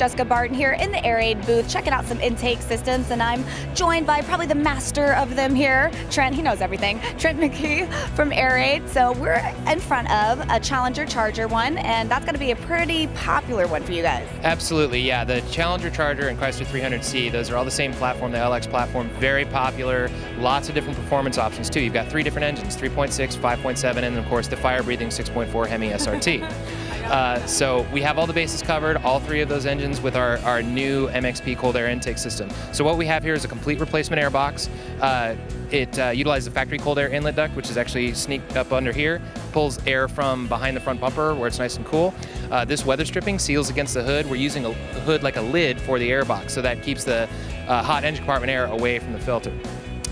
Jessica Barton here in the Airaid booth, checking out some intake systems, and I'm joined by probably the master of them here, Trent. He knows everything. Trent McKee from Airaid. So we're in front of a Challenger Charger one, and that's going to be a pretty popular one for you guys. Absolutely, yeah. The Challenger Charger and Chrysler 300C, those are all the same platform, the LX platform. Very popular. Lots of different performance options too. You've got 3 different engines: 3.6, 5.7, and of course the fire-breathing 6.4 Hemi SRT. So we have all the bases covered, all 3 of those engines with our new Mxp Cold Air Intake system. So what we have here is a complete replacement air box. It utilizes a factory cold air inlet duct, which is actually sneaked up under here, pulls air from behind the front bumper where it's nice and cool. This weather stripping seals against the hood. We're using a hood like a lid for the air box, so that keeps the hot engine compartment air away from the filter.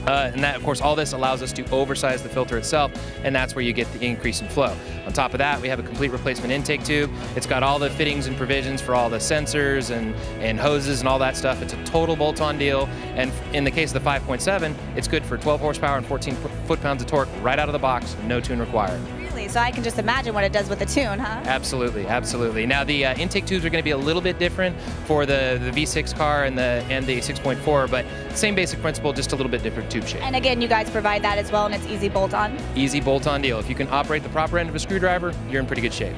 And that, of course, all this allows us to oversize the filter itself, and that's where you get the increase in flow. On top of that, we have a complete replacement intake tube. It's got all the fittings and provisions for all the sensors and hoses and all that stuff. It's a total bolt-on deal, and in the case of the 5.7, it's good for 12 horsepower and 14 foot-pounds of torque right out of the box, no tune required. So I can just imagine what it does with the tune, huh? Absolutely, absolutely. Now the intake tubes are going to be a little bit different for the V6 car and the 6.4, but same basic principle, just a little bit different tube shape. And again, you guys provide that as well, and it's easy bolt-on? Easy bolt-on deal. If you can operate the proper end of a screwdriver, you're in pretty good shape.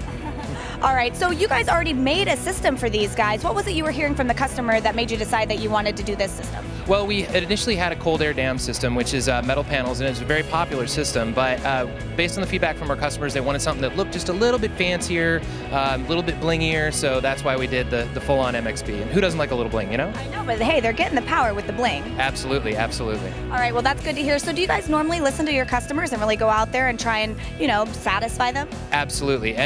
All right, so you guys already made a system for these guys. What was it you were hearing from the customer that made you decide that you wanted to do this system? Well, we initially had a cold air dam system, which is metal panels, and it's a very popular system, but based on the feedback from our customers, they wanted something that looked just a little bit fancier, a little bit blingier, so that's why we did the full-on Mxp. And who doesn't like a little bling, you know? I know, but hey, they're getting the power with the bling. Absolutely, absolutely. All right, well, that's good to hear. So do you guys normally listen to your customers and really go out there and try and, you know, satisfy them? Absolutely.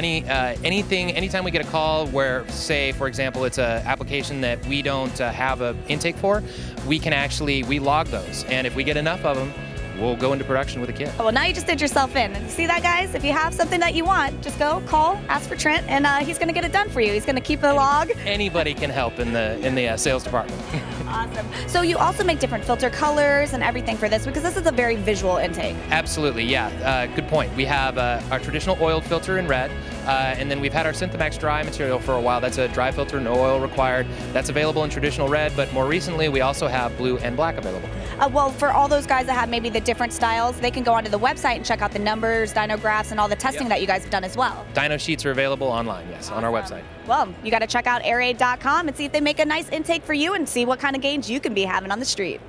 Anytime we get a call where, say, for example, it's an application that we don't have an intake for, we log those, and if we get enough of them, we'll go into production with a kit. Well, now you just did yourself in. And see that, guys? If you have something that you want, just go, call, ask for Trent, and he's going to get it done for you. He's going to keep the log. Anybody can help in the sales department. Awesome. So you also make different filter colors and everything for this, because this is a very visual intake. Absolutely, yeah. Good point. We have our traditional oiled filter in red, and then we've had our Synthemax dry material for a while. That's a dry filter, no oil required. That's available in traditional red, but more recently we also have blue and black available. Well, for all those guys that have maybe the different styles, they can go onto the website and check out the numbers, dyno graphs, and all the testing that you guys have done as well. Dyno sheets are available online, yes, on our website. Well, you got to check out airaid.com and see if they make a nice intake for you and see what kind of gains you can be having on the street.